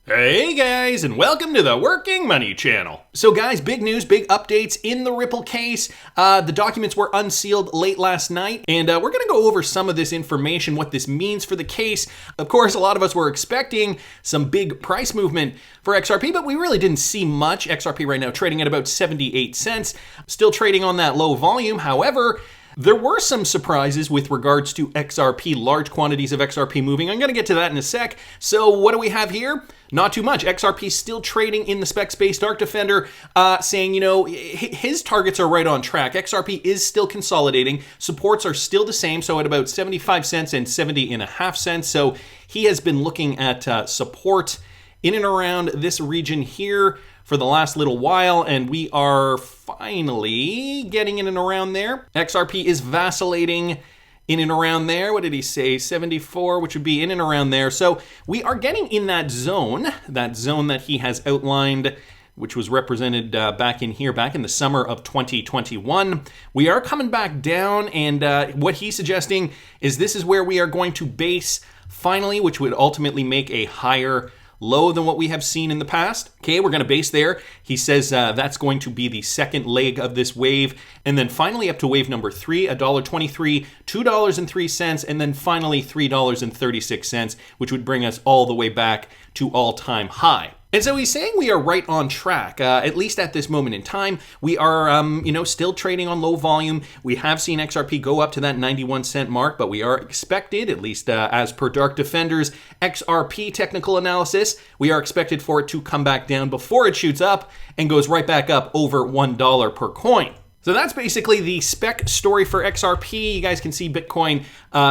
Hey guys, and welcome to the Working Money channel. So guys, big news, big updates in the Ripple case. The documents were unsealed late last night, and we're gonna go over some of this information, what this means for the case. Of course, a lot of us were expecting some big price movement for XRP, but we really didn't see much. XRP right now trading at about 78 cents, still trading on that low volume. However, there were some surprises with regards to XRP, large quantities of XRP moving. I'm going to get to that in a sec. So what do we have here? Not too much. XRP still trading in the spec space. Dark Defender saying, his targets are right on track. XRP is still consolidating. Supports are still the same, so at about 75 cents and 70.5 cents. So he has been looking at support in and around this region here for the last little while, and we are finally getting in and around there. XRP is vacillating in and around there. What did he say? 74, which would be in and around there. So we are getting in that zone that he has outlined, which was represented back in the summer of 2021. We are coming back down, and what he's suggesting is this is where we are going to base finally, which would ultimately make a higher low than what we have seen in the past. Okay, we're going to base there. He says that's going to be the second leg of this wave. And then finally up to wave number 3, $1.23, $2.03, and then finally $3.36, which would bring us all the way back to all-time high. And so he's saying we are right on track, at least at this moment in time. We are, still trading on low volume. We have seen XRP go up to that 91 cent mark, but we are expected, at least as per Dark Defender's XRP technical analysis, we are expected for it to come back down before it shoots up and goes right back up over $1 per coin. So that's basically the spec story for XRP. You guys can see Bitcoin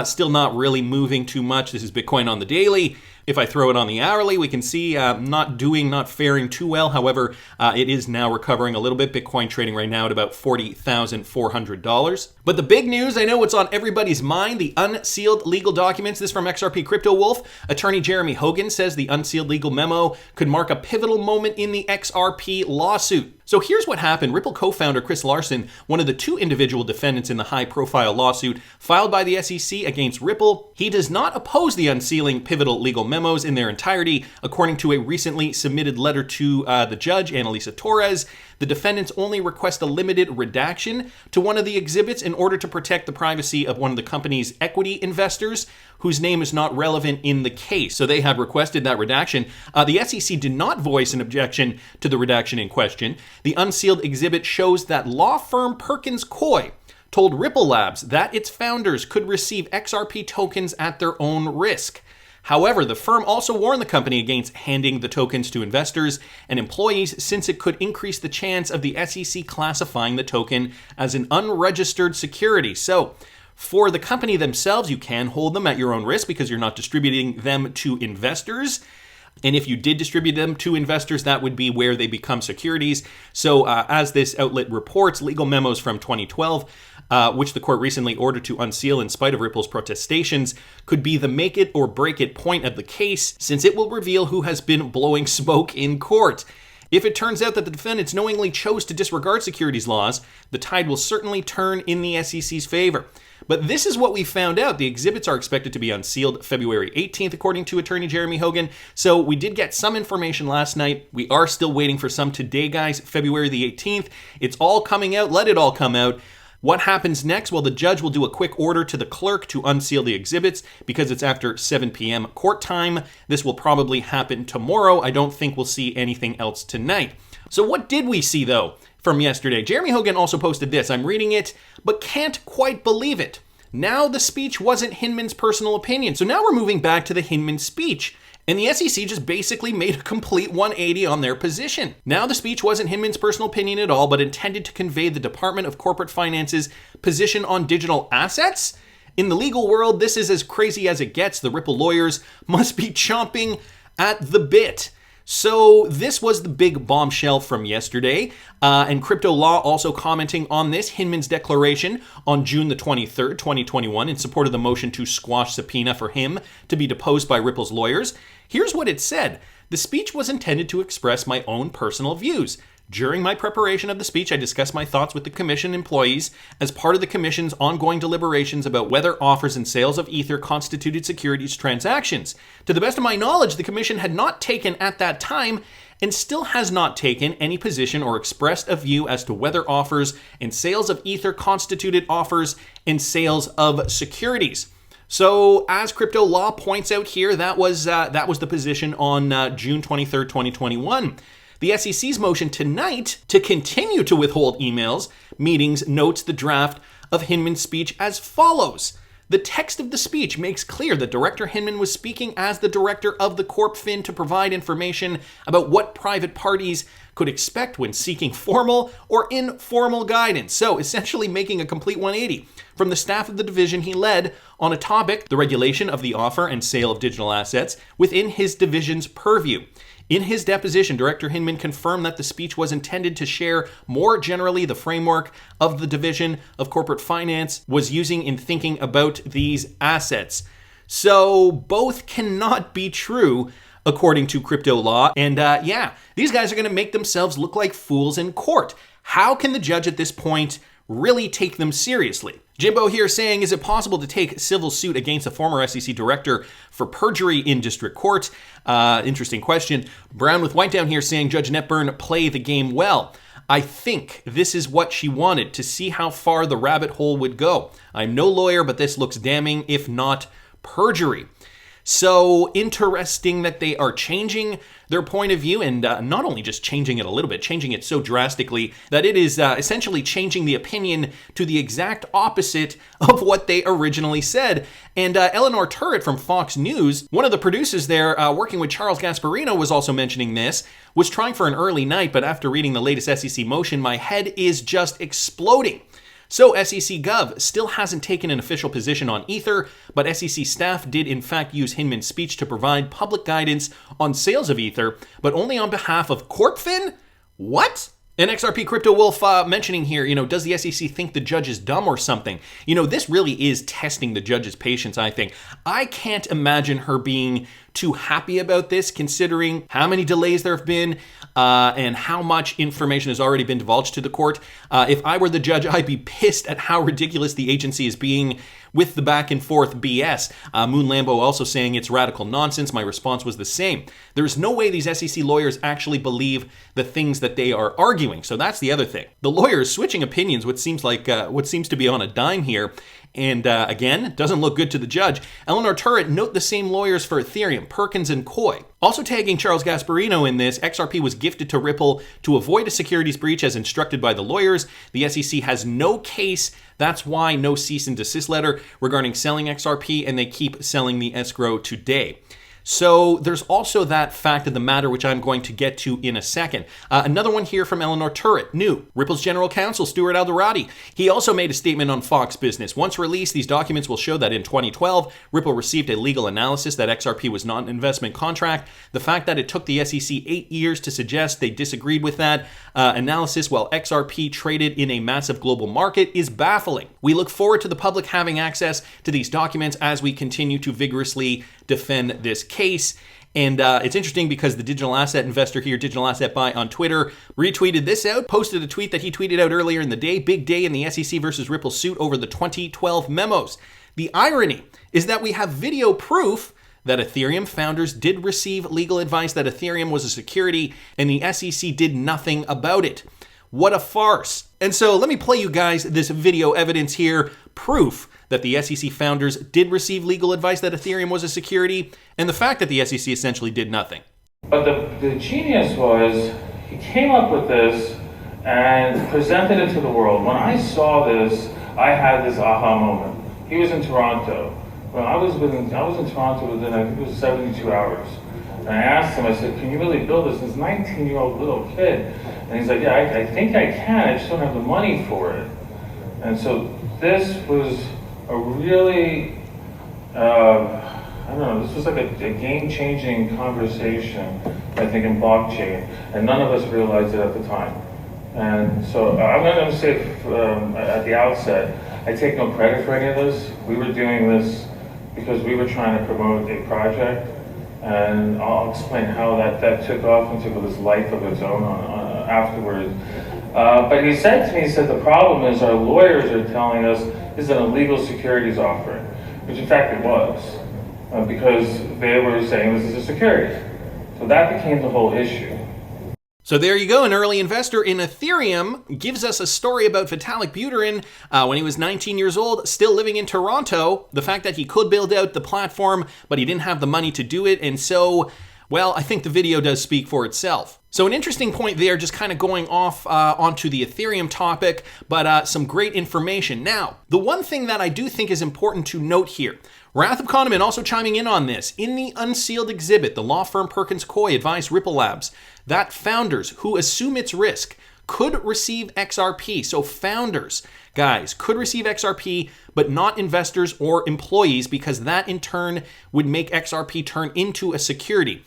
still not really moving too much. This is Bitcoin on the daily. If I throw it on the hourly, we can see not faring too well. However, it is now recovering a little bit. Bitcoin trading right now at about $40,400. But the big news, I know what's on everybody's mind, the unsealed legal documents. This from XRP Crypto Wolf. Attorney Jeremy Hogan says the unsealed legal memo could mark a pivotal moment in the XRP lawsuit. So here's what happened. Ripple co-founder Chris Larsen, one of the two individual defendants in the high-profile lawsuit filed by the SEC against Ripple, he does not oppose the unsealing pivotal legal memos in their entirety. According to a recently submitted letter to the judge, Annalisa Torres, the defendants only request a limited redaction to one of the exhibits in order to protect the privacy of one of the company's equity investors, whose name is not relevant in the case. So they had requested that redaction. The SEC did not voice an objection to the redaction in question. The unsealed exhibit shows that law firm Perkins Coie told Ripple Labs that its founders could receive XRP tokens at their own risk. However, the firm also warned the company against handing the tokens to investors and employees, since it could increase the chance of the SEC classifying the token as an unregistered security. So, for the company themselves, you can hold them at your own risk because you're not distributing them to investors. And if you did distribute them to investors, that would be where they become securities. So as this outlet reports, legal memos from 2012, which the court recently ordered to unseal in spite of Ripple's protestations, could be the make it or break it point of the case, since it will reveal who has been blowing smoke in court. If it turns out that the defendants knowingly chose to disregard securities laws, the tide will certainly turn in the SEC's favor. But this is what we found out. The exhibits are expected to be unsealed February 18th, according to attorney Jeremy Hogan. So we did get some information last night. We are still waiting for some today, guys, February the 18th. It's all coming out. Let it all come out. What happens next? Well, the judge will do a quick order to the clerk to unseal the exhibits because it's after 7 p.m. court time. This will probably happen tomorrow. I don't think we'll see anything else tonight. So what did we see, though, from yesterday? Jeremy Hogan also posted this. I'm reading it, but can't quite believe it. Now the speech wasn't Hinman's personal opinion. So now we're moving back to the Hinman speech. And the SEC just basically made a complete 180 on their position. Now the speech wasn't Hinman's personal opinion at all, but intended to convey the Department of Corporate Finance's position on digital assets. In the legal world, this is as crazy as it gets. The Ripple lawyers must be chomping at the bit. So this was the big bombshell from yesterday, and Crypto Law also commenting on this. Hinman's declaration on June the 23rd, 2021, in support of the motion to squash subpoena for him to be deposed by Ripple's lawyers. Here's what it said. The speech was intended to express my own personal views. During my preparation of the speech, I discussed my thoughts with the Commission employees as part of the Commission's ongoing deliberations about whether offers and sales of Ether constituted securities transactions. To the best of my knowledge, the Commission had not taken at that time and still has not taken any position or expressed a view as to whether offers and sales of Ether constituted offers and sales of securities. So, as crypto law points out here, that was the position on June 23rd, 2021. The SEC's motion tonight to continue to withhold emails, meetings, notes the draft of Hinman's speech as follows. The text of the speech makes clear that Director Hinman was speaking as the director of the CorpFin to provide information about what private parties could expect when seeking formal or informal guidance. So essentially making a complete 180 from the staff of the division he led on a topic, the regulation of the offer and sale of digital assets, within his division's purview. In his deposition, Director Hinman confirmed that the speech was intended to share more generally the framework of the Division of Corporate Finance was using in thinking about these assets. So both cannot be true according to crypto law. And these guys are going to make themselves look like fools in court. How can the judge at this point really take them seriously? Jimbo here saying, is it possible to take civil suit against a former SEC director for perjury in district court? Interesting question. Brown with White down here saying, Judge Netburn, play the game well. I think this is what she wanted, to see how far the rabbit hole would go. I'm no lawyer, but this looks damning, if not perjury. So interesting that they are changing their point of view, and not only just changing it a little bit, changing it so drastically that it is essentially changing the opinion to the exact opposite of what they originally said. And Eleanor Turret from Fox News, one of the producers there working with Charles Gasparino, was also mentioning this, was trying for an early night, but after reading the latest SEC motion, my head is just exploding. So SEC Gov still hasn't taken an official position on Ether, but SEC staff did in fact use Hinman's speech to provide public guidance on sales of Ether, but only on behalf of CorpFin? What? And XRP Crypto Wolf mentioning here, does the SEC think the judge is dumb or something? This really is testing the judge's patience, I think. I can't imagine her being too happy about this, considering how many delays there have been and how much information has already been divulged to the court. If I were the judge, I'd be pissed at how ridiculous the agency is being with the back and forth BS. Moon Lambo also saying it's radical nonsense. My response was the same. There's no way these SEC lawyers actually believe the things that they are arguing. So that's the other thing. The lawyers switching opinions, what seems to be on a dime here. And again, doesn't look good to the judge. Eleanor Turret, note the same lawyers for Ethereum, Perkins and Coy. Also tagging Charles Gasparino in this, XRP was gifted to Ripple to avoid a securities breach as instructed by the lawyers. The SEC has no case. That's why no cease and desist letter regarding selling XRP, and they keep selling the escrow today. So there's also that fact of the matter, which I'm going to get to in a second. Another one here from Eleanor Turret, new. Ripple's general counsel, Stuart Alderati. He also made a statement on Fox Business. Once released, these documents will show that in 2012, Ripple received a legal analysis that XRP was not an investment contract. The fact that it took the SEC 8 years to suggest they disagreed with that analysis while XRP traded in a massive global market is baffling. We look forward to the public having access to these documents as we continue to vigorously defend this case. And it's interesting because the digital asset investor here, Digital Asset Buy on Twitter, retweeted this out, posted a tweet that he tweeted out earlier in the day. Big day in the SEC versus Ripple suit over the 2012 memos. The irony is that we have video proof that Ethereum founders did receive legal advice that Ethereum was a security and the SEC did nothing about it. What a farce. And so let me play you guys this video evidence here, proof that the SEC founders did receive legal advice that Ethereum was a security, and the fact that the SEC essentially did nothing. But the genius was, he came up with this and presented it to the world. When I saw this, I had this aha moment. He was in Toronto. When I was in Toronto within, I think it was 72 hours. And I asked him, I said, can you really build this? This 19-year-old little kid. And he's like, yeah, I think I can, I just don't have the money for it. And so this was a really, this was like a game-changing conversation, I think, in blockchain, and none of us realized it at the time. And so I'm going to say at the outset, I take no credit for any of this. We were doing this because we were trying to promote a project, and I'll explain how that took off and took this life of its own afterwards. But he said to me, he said, the problem is our lawyers are telling us this is an illegal securities offering, which in fact it was, because they were saying this is a security. So that became the whole issue. So there you go, an early investor in Ethereum gives us a story about Vitalik Buterin when he was 19 years old, still living in Toronto, the fact that he could build out the platform, but he didn't have the money to do it, and so, well, I think the video does speak for itself. So an interesting point there, just kind of going off onto the Ethereum topic, but some great information. Now, the one thing that I do think is important to note here, Wrath of Kahneman also chiming in on this. In the Unsealed exhibit, the law firm Perkins Coie advised Ripple Labs that founders who assume its risk could receive XRP. So founders, guys, could receive XRP, but not investors or employees, because that in turn would make XRP turn into a security.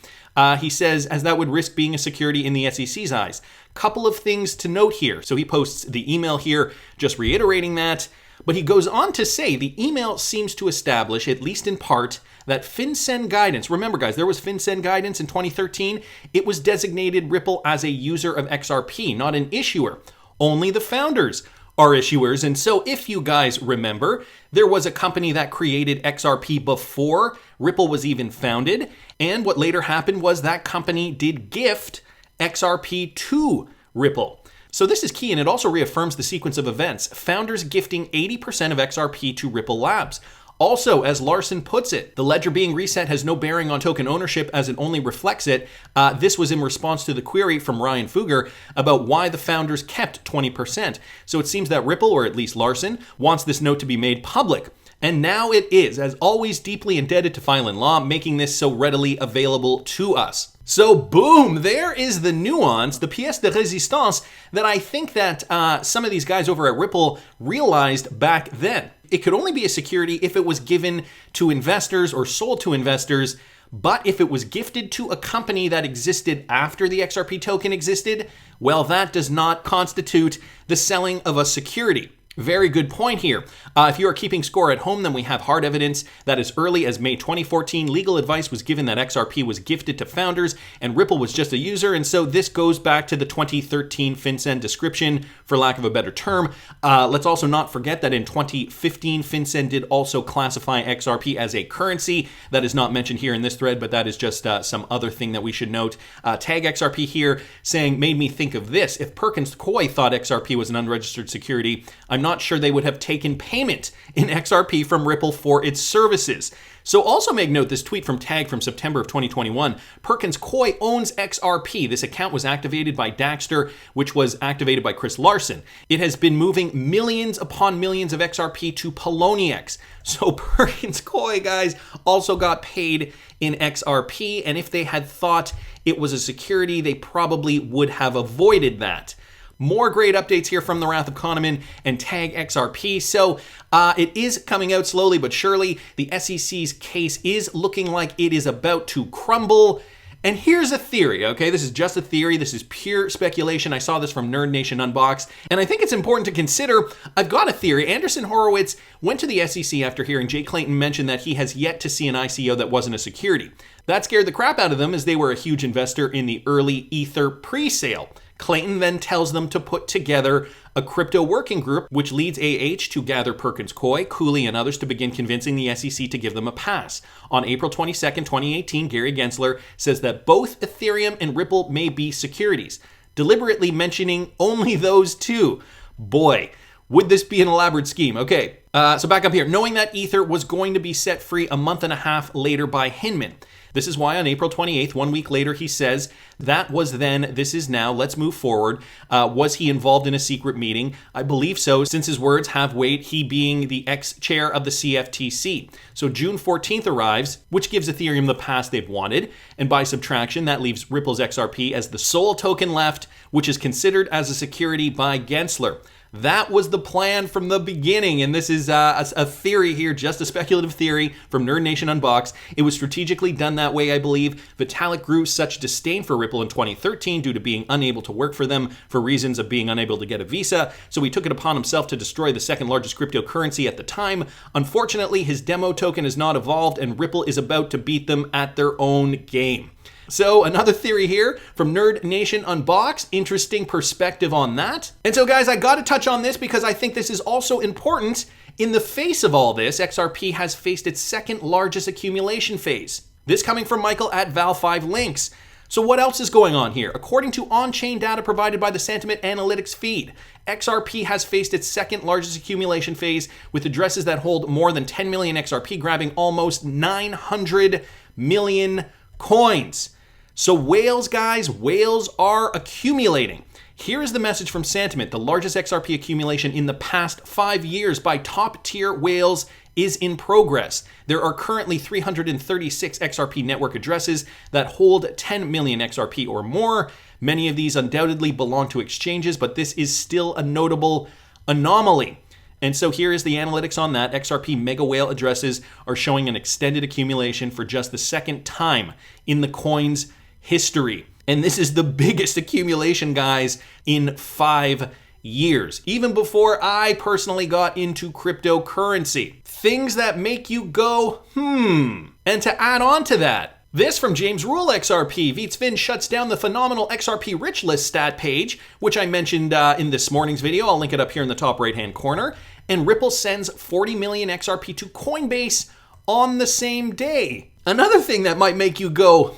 He says, as that would risk being a security in the SEC's eyes. Couple of things to note here. So he posts the email here, just reiterating that. But he goes on to say the email seems to establish, at least in part, that FinCEN guidance, remember guys, there was FinCEN guidance in 2013, it was designated Ripple as a user of XRP, not an issuer. Only the founders are issuers. And so if you guys remember, there was a company that created XRP before Ripple was even founded. And what later happened was that company did gift XRP to Ripple. So this is key, and it also reaffirms the sequence of events. Founders gifting 80% of XRP to Ripple Labs. Also, as Larson puts it, the ledger being reset has no bearing on token ownership as it only reflects it. This was in response to the query from Ryan Fugger about why the founders kept 20%. So it seems that Ripple, or at least Larson, wants this note to be made public. And now it is, as always, deeply indebted to Filan Law, making this so readily available to us. So boom, there is the nuance, the pièce de résistance that I think that some of these guys over at Ripple realized back then. It could only be a security if it was given to investors or sold to investors, but if it was gifted to a company that existed after the XRP token existed, well, that does not constitute the selling of a security. Very good point here. If you are keeping score at home, then we have hard evidence that as early as May 2014, legal advice was given that XRP was gifted to founders and Ripple was just a user. And so this goes back to the 2013 FinCEN description, for lack of a better term. Let's also not forget that in 2015, FinCEN did also classify XRP as a currency. That is not mentioned here in this thread, but that is just some other thing that we should note. Tag XRP here saying, made me think of this. If Perkins Coie thought XRP was an unregistered security, I'm not sure they would have taken payment in XRP from Ripple for its services. So also make note this tweet from Tag from September of 2021. Perkins Coie owns XRP. This account was activated by Daxter, which was activated by Chris Larson. It has been moving millions upon millions of XRP to Poloniex. So Perkins Coie, guys, also got paid in XRP. And if they had thought it was a security, they probably would have avoided that. More great updates here from the Wrath of Kahneman and Tag XRP. So it is coming out slowly but surely. The SEC's case is looking like it is about to crumble. And here's a theory, okay? This is just a theory. This is pure speculation. I saw this from Nerd Nation Unboxed. And I think it's important to consider, I've got a theory. Anderson Horowitz went to the SEC after hearing Jay Clayton mention that he has yet to see an ICO that wasn't a security. That scared the crap out of them as they were a huge investor in the early Ether pre-sale. Clayton then tells them to put together a crypto working group, which leads AH to gather Perkins Coie, Cooley, and others to begin convincing the SEC to give them a pass. On April 22nd, 2018, Gary Gensler says that both Ethereum and Ripple may be securities, deliberately mentioning only those two. Boy, would this be an elaborate scheme? Okay, so back up here. Knowing that Ether was going to be set free a month and a half later by Hinman. This is why on April 28th, 1 week later, he says, that was then, this is now, let's move forward. Was he involved in a secret meeting? I believe so, since his words have weight, he being the ex-chair of the CFTC. So June 14th arrives, which gives Ethereum the pass they've wanted. And by subtraction, that leaves Ripple's XRP as the sole token left, which is considered as a security by Gensler. That was the plan from the beginning, and this is a theory here, just a speculative theory from Nerd Nation Unboxed. It was strategically done that way, I believe. Vitalik grew such disdain for Ripple in 2013 due to being unable to work for them for reasons of being unable to get a visa, so he took it upon himself to destroy the second largest cryptocurrency at the time. Unfortunately, his demo token has not evolved, and Ripple is about to beat them at their own game. So another theory here from Nerd Nation Unboxed. Interesting perspective on that. And so guys, I got to touch on this because I think this is also important. In the face of all this, XRP has faced its second largest accumulation phase. This coming from Michael at Val5 Links. So what else is going on here? According to on-chain data provided by the Sentiment Analytics feed, XRP has faced its second largest accumulation phase with addresses that hold more than 10 million XRP, grabbing almost 900 million coins. So whales, guys, whales are accumulating. Here is the message from Sentiment. The largest XRP accumulation in the past 5 years by top-tier whales is in progress. There are currently 336 XRP network addresses that hold 10 million XRP or more. Many of these undoubtedly belong to exchanges, but this is still a notable anomaly. And so here is the analytics on that. XRP mega whale addresses are showing an extended accumulation for just the second time in the coin's history. And this is the biggest accumulation, guys, in 5 years, even before I personally got into cryptocurrency. Things that make you go, And to add on to that, this from James Rule XRP, BITRUE shuts down the phenomenal XRP rich list stat page, which I mentioned in this morning's video. I'll link it up here in the top right-hand corner. And Ripple sends 40 million XRP to Coinbase on the same day. Another thing that might make you go,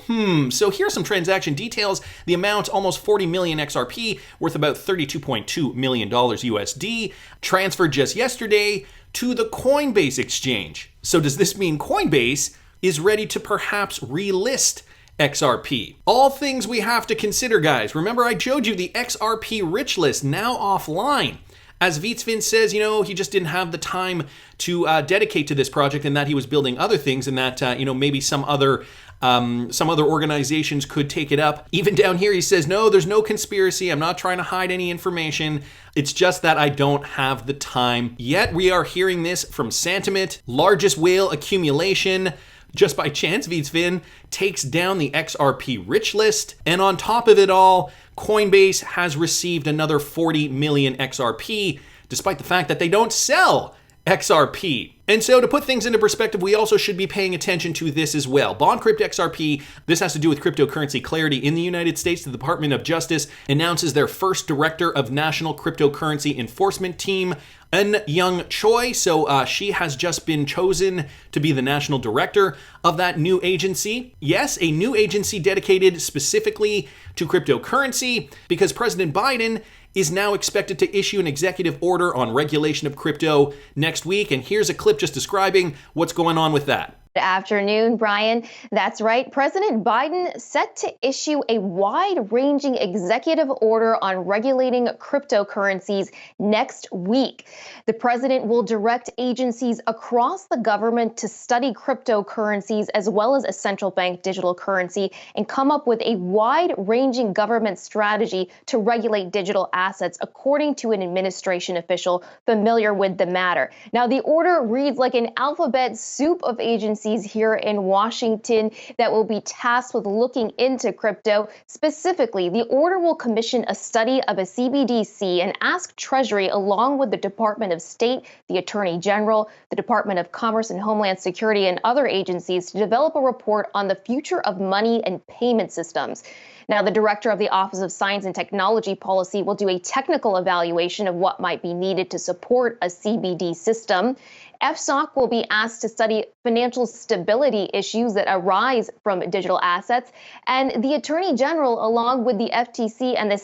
So here's some transaction details. The amount, almost 40 million XRP, worth about $32.2 million USD, transferred just yesterday to the Coinbase exchange. So does this mean Coinbase is ready to perhaps relist XRP? All things we have to consider, guys. Remember I showed you the XRP rich list now offline. As BITRUE says, he just didn't have the time to dedicate to this project, and that he was building other things, and that maybe some other organizations could take it up. Even down here, he says, no, there's no conspiracy. I'm not trying to hide any information. It's just that I don't have the time. Yet we are hearing this from Sentiment, largest whale accumulation. Just by chance, BITRUE takes down the XRP rich list. And on top of it all, Coinbase has received another 40 million XRP, despite the fact that they don't sell XRP. And so to put things into perspective, we also should be paying attention to this as well. BondCrypt XRP, this has to do with cryptocurrency clarity in the United States. The Department of Justice announces their first director of National Cryptocurrency Enforcement Team, Eun Young Choi. So she has just been chosen to be the national director of that new agency. Yes, a new agency dedicated specifically to cryptocurrency, because President Biden is now expected to issue an executive order on regulation of crypto next week. And here's a clip just describing what's going on with that. Good afternoon, Brian. That's right. President Biden set to issue a wide-ranging executive order on regulating cryptocurrencies next week. The president will direct agencies across the government to study cryptocurrencies as well as a central bank digital currency and come up with a wide-ranging government strategy to regulate digital assets, according to an administration official familiar with the matter. Now, the order reads like an alphabet soup of agencies here in Washington that will be tasked with looking into crypto. Specifically, the order will commission a study of a CBDC and ask Treasury, along with the Department of State, the Attorney General, the Department of Commerce and Homeland Security, and other agencies to develop a report on the future of money and payment systems. Now, the director of the Office of Science and Technology Policy will do a technical evaluation of what might be needed to support a CBD system. FSOC will be asked to study financial stability issues that arise from digital assets. And the Attorney General, along with the FTC and the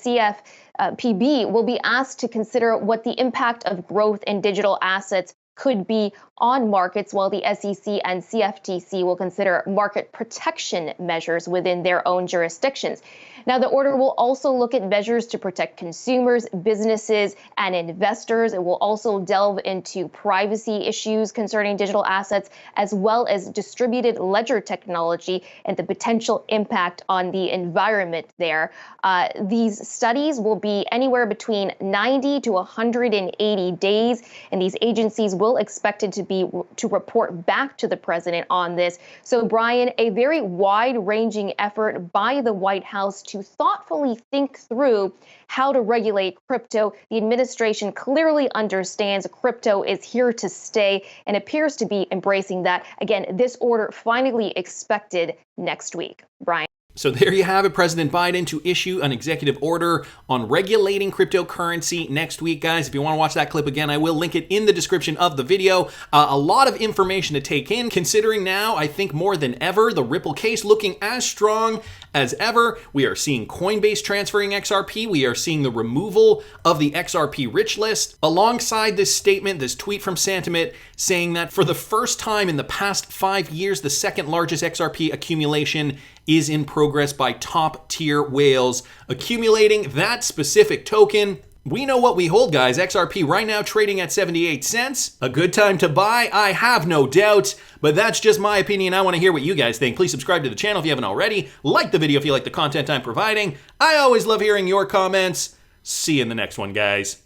CFPB, will be asked to consider what the impact of growth in digital assets could be on markets, while the SEC and CFTC will consider market protection measures within their own jurisdictions. Now, the order will also look at measures to protect consumers, businesses, and investors. It will also delve into privacy issues concerning digital assets, as well as distributed ledger technology and the potential impact on the environment there. These studies will be anywhere between 90 to 180 days, and these agencies will expect it to report back to the president on this. So, Brian, a very wide-ranging effort by the White House to thoughtfully think through how to regulate crypto. The administration clearly understands crypto is here to stay and appears to be embracing that. Again, this order finally expected next week. Brian. So there you have it, President Biden to issue an executive order on regulating cryptocurrency next week, guys. If you want to watch that clip again, I will link it in the description of the video. A lot of information to take in, considering now, I think more than ever, the Ripple case looking as strong as ever. We are seeing Coinbase transferring XRP. We are seeing the removal of the XRP rich list. Alongside this statement, this tweet from Santiment saying that for the first time in the past 5 years, the second largest XRP accumulation is in progress by top tier whales accumulating that specific token. We know what we hold, guys. XRP right now trading at 78 cents. A good time to buy, I have no doubt, but that's just my opinion. I want to hear what you guys think. Please subscribe to the channel if you haven't already. Like the video if you like the content I'm providing. I always love hearing your comments. See you in the next one, guys.